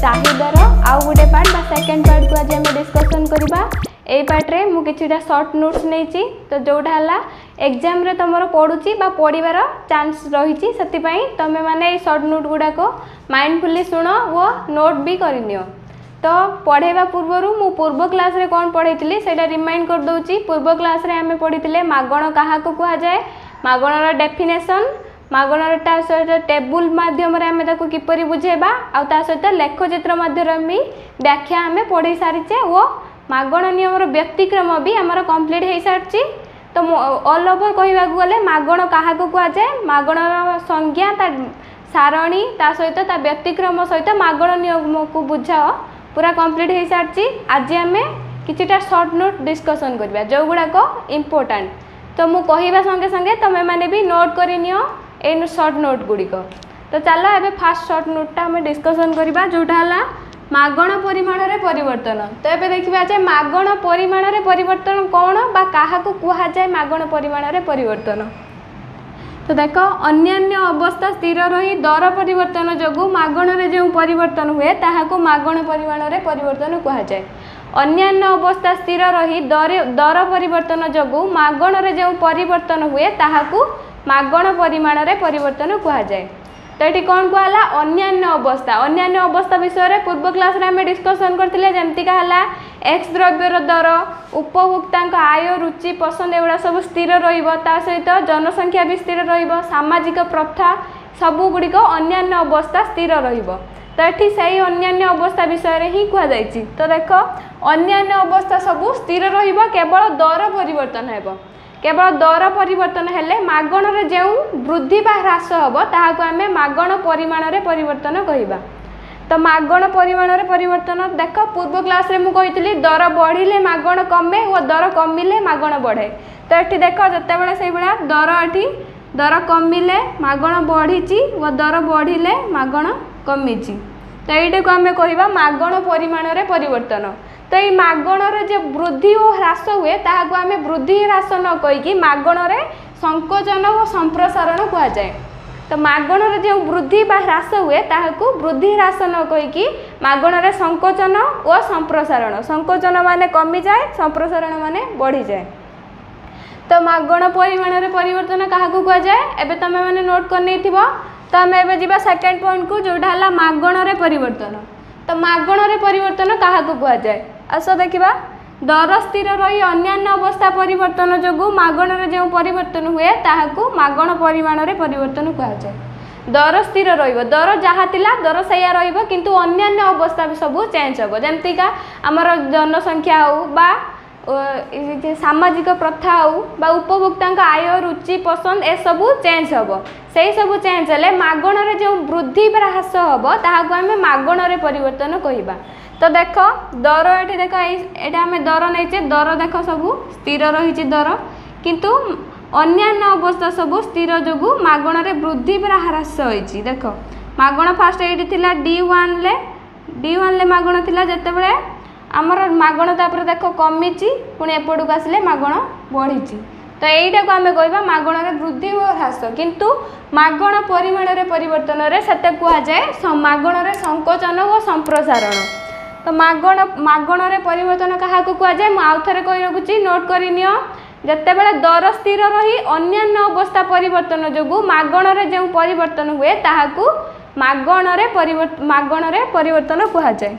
चाहिदार आउ गोटे पार्ट बा सेकेंड पार्ट को आज आम डिस्कसन करवा। यही पार्ट्रे मुझे सर्ट नोट्स नहीं तो जोटा है एग्जाम रे तुम पढ़ुची पढ़ार चांस रही से तुम्हें मैंने सर्ट नोट गुड़ाक माइंडफुली शुण वो नोट भी करनियो। तो पढ़ेवा पूर्व मु पूर्व क्लास रे कौन पढ़ी से रिमाइंड कर दूची। पूर्व क्लास रे आम पढ़ी मागण क्या कह जाए, मागणर डेफिनेशन, मागणर ता सहित टेबुल माध्यम आम किपरि बुझेबा आ ता सहित लेखचित्र माध्यम व्याख्या आम पढ़ी सारीचे वो मागण नियम व्यक्तिक्रम भी आमर कंप्लीट हो सारी। तो ऑल ओवर कहवा गले मागण क्या कह जाए, मागणर संज्ञा ता सारणी ता सहित ता व्यक्तिक्रम सहित मागण नियम को बुझाओ पूरा कंप्लीट हो सारी। आज आम किछिटा शॉर्ट नोट डिस्कसन करबा जो गुड़ाक इम्पोर्टेंट। तो मु कहवा संगे संगे तुम्हें मैंने भी नोट करनियो ए शॉर्ट नोट गुड़िक। तो चलो एबे फास्ट शॉर्ट नोटा आम डिस्कसन करबा जोटा है मागण परिमाण रे परिवर्तन। तो ये देखा जे मागण परिमाण रे परिवर्तन कौन बा क्या कह जाए मागण परिमाण रे परिवर्तन। तो देख अन्यान्य अवस्था स्थिर रही दर परिवर्तन जोगु मागण रे जो परिवर्तन हुए ताहाको मागण परिमाण रे परिवर्तन कह जाए। अन्यान्य अवस्था स्थिर रही दर परिवर्तन जोगु मागण रे जो परिवर्तन हुए ताहाको मागण परिमाण रे परिवर्तन कह जाए। तो ये कौन कहला अन्यान्य अवस्था विषय पूर्व क्लास रे आम डिस्कसन करथिले जेमतिका हला एक्स द्रव्यर दर, उपभोक्ता आय रुचि पसंद एगुड़ा सब स्थिर रहिबो, ता सहित जनसंख्या भी स्थिर रहिबो, सामाजिक प्रथा सबु गुड़िक अन्यान्य अवस्था स्थिर रहिबो। तो ये सही अन्यान्य अवस्था विषय ही कह जाइछि। तो देख अन्यान्य अवस्था सबु स्थिर रहिबो केवल दर परिवर्तन हेबो। केवल दर परिवर्तन हेले मागण रे जो वृद्धि बा ह्रास हेबो ताहाको आमे मागण परिमाण रे परिवर्तन कहिबा। तो मागण परिमाण रे परिवर्तन देख पूर्व क्लास रे मु कहितली दर बढ़िले मागण कमे और दर कमिले मागण बढ़े। तो ये देख जतेबेले से बेला दर एठी दर कमिले मागण बढ़ीची और दर बढ़िले मागण कमिची। तो ये को आमे कहिबा मागण परिमाण रे परिवर्तन। तो ये मागण रे जो वृद्धि और ह्रास हुए ताहाको आमे वृद्धि ह्रास न कहीकि मागण रे संकोचन और संप्रसारण कह जाए। तो मागण रे जो वृद्धि बा ह्रास हुए ताहाको वृद्धि ह्रास न कहीकि मागण रे संकोचन और संप्रसारण, संकोचन माने कमी जाए, संप्रसारण माने बढ़ी जाए। तो मागण परिमाण रे परिवर्तन क्या कह जाए एबे तमे माने नोट कर नैथिबो। तो आम एबे जिबा सेकेंड पॉइंट को जोटा हला मागण रे परिवर्तन। तो मागण रे परिवर्तन क्या कह जाए आस देखा दर स्थिर रही अन्यान्य अवस्था परिवर्तन जोगु मागण रे जो परिवर्तन हुए ताहाको मागण परिमाण रे परिवर्तन कह जाए। दर स्थिर रहिबो, दर जहाँ थिला दर सैया रहिबो किंतु अन्यान्य अवस्था भी सब चेंज हेबो। जेमतिका आमर जनसंख्या हो बा सामाजिक प्रथा हो बा उपभोक्ता आय रुचि पसंद ए सबू चेंज हेबो। से सबू चेंज हेले मागण रे जो वृद्धि ह्रास हेबो ताहाको आमे मागण रे परिवर्तन कहिबा। तो देख दर ये देख ये आम दर नहीं दर देख सबू स्थिर रही दर किंतु अन्यान्य अवस्था सबू स्थिर जोगु मागण रे वृद्धि ह्रास होइछि। देख मागण फास्ट ये D1 ले मागण थिला जेतेबेले आमर मागण तापर देख कमिछि पुणी एपटू आसिले मागण बढ़ी। तो यहीटा को आम कहवा मागण रे वृद्धि और ह्रास किंतु मागण परिमाण रे परिवर्तन रे सेते कह जाए मागण रे संकोचन और संप्रसारण। तो मागण रे परिवर्तन क्या कह जाए मुझे आउ थे कही रखुची नोट करनियो। जेतेबेले दर स्थिर रही अन्यान्य अवस्था परिवर्तन जोगु मागण रे जो परिवर्तन हुए ताहाको मागण रे परिवर्तन कह जाए।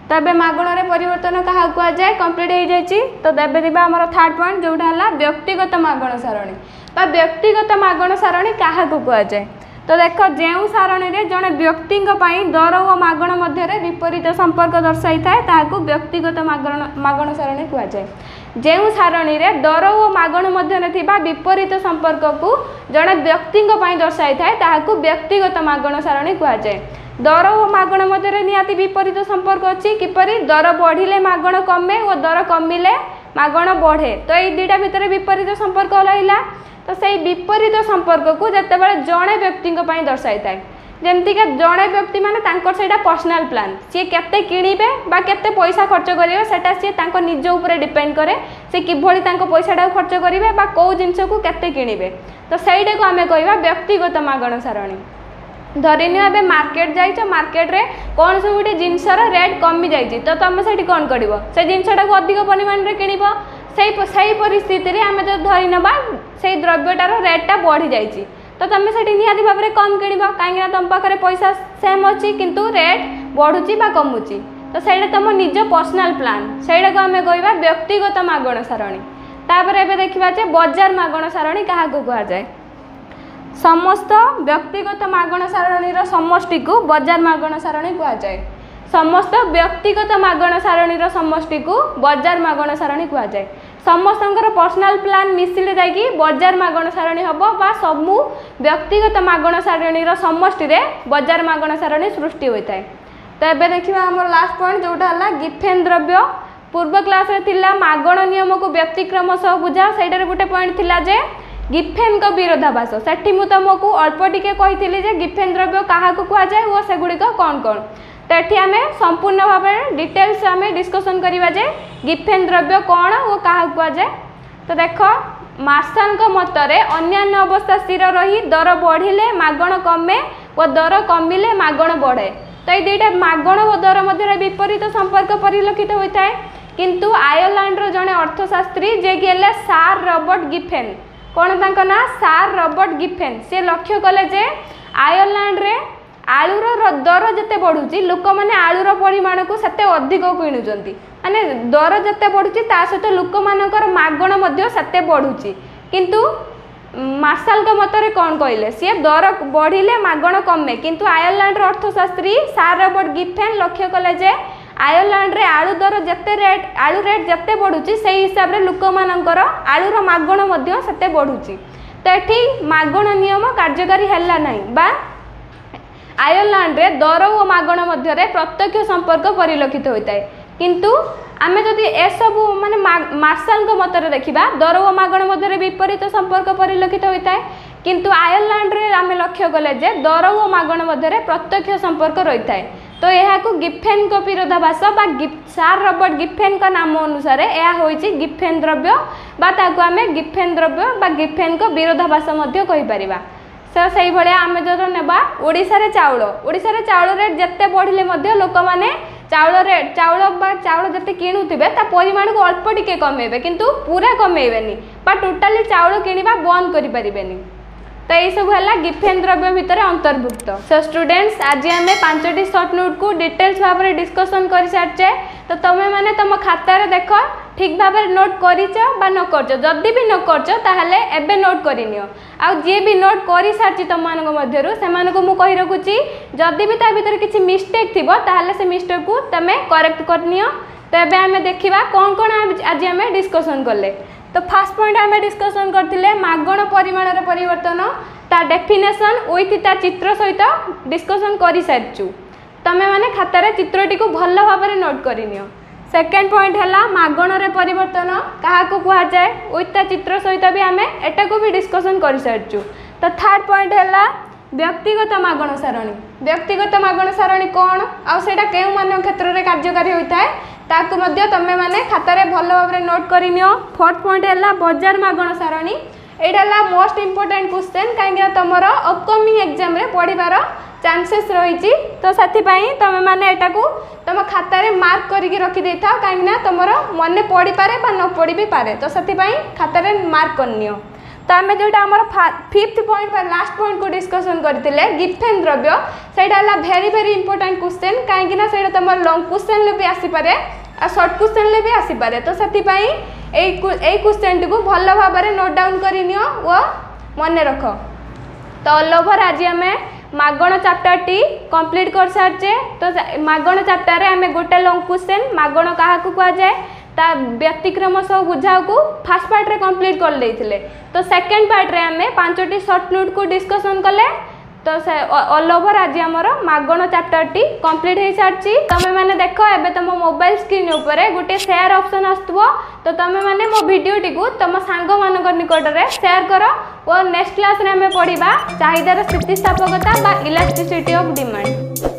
तबे मागण रे परिवर्तन क्या कह जाए कंप्लीट हो जाइए। तो देबे दिबा हमर थर्ड पॉइंट जोटा हला व्यक्तिगत मागण सारणी बा व्यक्तिगत मागण सारणी क्या कह जाए। तो देख जो सारणी रे जड़े व्यक्ति दर और मागण मध्य विपरीत संपर्क दर्शाई थाए ताहाको व्यक्तिगत मागण सारणी कह जाए। जो सारणी रे दर और मागण मध्य थिबा विपरीत संपर्क को जड़े व्यक्ति दर्शाई थाए ताहाको व्यक्तिगत मागण सारणी कह जाए। दर और मागण मध्य निहाती विपरीत संपर्क अच्छी किपरि दर बढ़िले मागण कमे और दर कमिले मागण बढ़े। तो ये दुईटा भितर विपरीत संपर्क रहा। तो से विपरीत संपर्क को जितेबाला जड़े व्यक्ति दर्शाई थाए जमतीक जड़े व्यक्ति माने से पर्सनाल प्लान सी केते किणिबे बा केते पैसा खर्च करेंगे सेटा सी निज उपर डिपेंड करे सी किभली पैसा खर्च करेंगे बा कौ जिनस को केते किणिबे। तो सहीटा को आम कहवा व्यक्तिगत मागण सारणी। धरिनियो एबे मार्केट जाइछ मार्केट रे कौन सब गोटे जिनसर रेट कमी जाइछि तो तुम सेठी कौन करिवो से जिनसटा को अधिक परिमाण रे किनिबो सही परिस्थिति रे आमे जो धरि नबा से द्रव्यटार रेटटा बढ़ी जाइछि तो तुम सेठी निहाती भाव में कम किनिबो काहेकि तुम पाखरे पैसा सेम अछि किंतु रेट बढ़ुछि बा कमुछि तो सेटा तुम निज पर्सनल प्लान सेटा को आमे कहबा व्यक्तिगत मागण सारणी। तापर एबे देखिबा जे बाजार मागण सारणी काहा को कहा जाय समस्त व्यक्तिगत मागण सारणीर समष्टि को बाजार मागण सारणी कहा जाए समस्त व्यक्तिगत मागण सारणीर समष्टि को बाजार मागण सारणी कहा जाए समस्तंकर पर्सनल प्लान मिसिले जाइकी बाजार मागण सारणी हबो बा समू व्यक्तिगत मागण सारणीर समष्टि रे बाजार मागण सारणी सृष्टि होइताय। तो एबे देखिबा हमर लास्ट पॉइंट जोटा हला गिफेन द्रव्य पूर्व क्लास रे थिला मागण नियम को व्यक्तिक्रम सह बुझा सेटार गोटे पॉइंट थिला जे गिफेन का विरोधाभास सेठी मु तुमको अल्प टिके कहिथिली जे गिफेन द्रव्य काहा को कहा जाए वो सेगुडी को कौन कौन तो एठी आमे संपूर्ण भाव डिटेल्स आमे डिस्कशन करिबा जे गिफेन द्रव्य कौन वो काहा को कहा जाए। तो देखो मार्शल का मतरे अन्यान्य अवस्था स्थिर रही दर बढ़िले मागण कमे और दर कमिले मागण बढ़े तो ये दुईटा मागण और दर मध्य विपरीत संपर्क परिलक्षित होता है किंतु आयरलैंड रो जने अर्थशास्त्री जे कि हेले सार रॉबर्ट गिफेन कौन तांका ना सार रॉबर्ट गिफेन से लक्ष्य कले जे आयरलैंड रे आलूर दर जते बढ़ुची लोक मैंने आलूर परिमाण को सेते अधिक किणुचंती माने दर जते बढ़ुची ता सहित लोक मानकर मागण मध्य सेते बढ़ुची किंतु मार्शल का मतरे कौन कहले सी दर बढ़िले मागण कमे किंतु आयरलैंड अर्थशास्त्री सार रॉबर्ट गिफेन लक्ष्य कले जे आयरलैंड रे आलू दर जते रेट आलू रेट जते बढ़ुची से हिसाब रे लोक मानकर आलूर मागण मध्य सेते बढ़ुची तो एठी मागण नियम कार्यकारी हैला नाही बा आयरलैंड रे दर और मागण मध्य रे प्रत्यक्ष संपर्क परिलक्षित होता है किंतु आमे जदि ए सब माने मार्शल को मतरे देखिबा दर और मागण मध्य रे विपरीत संपर्क परिलक्षित होता है किंतु आयरलैंड रे आमे लक्ष्य कले जे दर और मागण मध्य रे प्रत्यक्ष संपर्क रहिता है तो यह को गिफेन को विरोधाभास बा सार रॉबर्ट गिफेन का नाम अनुसार यह होइछि गिफेन द्रव्य बा ताको आमे गिफेन द्रव्य बा गिफेन को विरोधाभास मध्य कहि परिबा से भाया आम जो नेबा ओडिशा रे चाउल रेट जिते बढ़िले लोक मैंने चाउल जिते किणुवे ता परिमाण को अल्प टिके कमेबे किंतु पूरा कमेबेनी बा टोटाली चाउल किनिबा बंद करि परिबेनी तो ये सब है गिफेन द्रव्य भितर अंतर्भुक्त। सो स्टूडेंट्स आज आम 5टी शॉर्ट नोट को डिटेल्स भाव में डिस्कसन कर सारिचे तो तुम्हें मैंने तुम खातार देख ठीक भाव नोट करच बा न करच जदि भी न करच ताहले एबे नोट करनियो आ जे भी नोट कर सारी तुम मानक मध्यरु सेमान को मु कहि रखुची जदि भी ता भीतर किछि मिस्टेक थिबो ताहले से मिस्टेक को तमे करेक्ट करनियो। तो एबे हमें देखिबा कोन कोन आज हमें डिस्कसन करले। तो फास्ट पॉइंट आम डिस्कसन करते मागण परिमाण परिवर्तन ता डेफिनेशन विथ ता चित्र सहित डिस्कसन कर सारिचु तमें माने खातार चित्रटी को भल भाव में नोट करनियो। सेकेंड पॉइंट है मागण रे परिवर्तन क्या कह जाए विथ ता चित्र सहित भी आम एटा को भी डिस्कसन कर सारिचु। तो थर्ड पॉइंट है व्यक्तिगत मागण सारणी कौन आउटा केउ मान क्षेत्र में कार्यकारी होता है ताकू मध्य तमें माने खातार भल भाव में नोट करनियो। फोर्थ पॉइंट है बाजार मागण सारणी यहाँ मोस्ट इम्पोर्टेंट क्वेश्चन कहीं तुम अपकमिंग एग्जाम रे पढ़ार चांसेस रही तो से तुम मैंने यहाँ को तुम खातार मार्क करके रखी था कहीं तुम मन पढ़ी पारे बा न पढ़ी भी पारे तो से खातार मार्क करनियो। तो आम जोटा आम फिफ्थ पॉइंट लास्ट पॉइंट को डिस्कसन करते गिफेन द्रव्य से भेरी भेरी इंपोर्टेंट क्वेश्चन कहीं तुम लॉन्ग क्वेश्चन भी आसीपे आ शॉर्ट क्वेश्चन भी आसीपे तो से क्वेश्चन को भल भाव में नोट डाउन करनियो वो मन रख। तो ऑल ओवर आज आम मागण चैप्टर टी कंप्लीट कर सारिचे। तो मागण चैप्टर रे आम गोटे लॉन्ग क्वेश्चन मागण क्या कह जाए ता व्यक्तिक्रम सब बुझाव को फास्ट पार्ट रे कंप्लीट कर लेथिले। तो सेकंड पार्ट रे आमे 5टी शॉर्ट नोट को डिस्कसन कले। तो ऑल ओवर आज आमर मागण चैप्टर टी कंप्लीट हो सारी। तमें मैंने देख एबे तुम मोबाइल स्क्रीन ऊपर गोटे शेयर ऑप्शन आसुव तो तुम मैंने मो वीडियोटी को तुम सांग मान निकट में शेयर कर और नेक्स्ट क्लास रे आमे पढ़िबा चाहिदार स्थितिस्थापकता बा इलास्टिसिटी ऑफ डिमांड।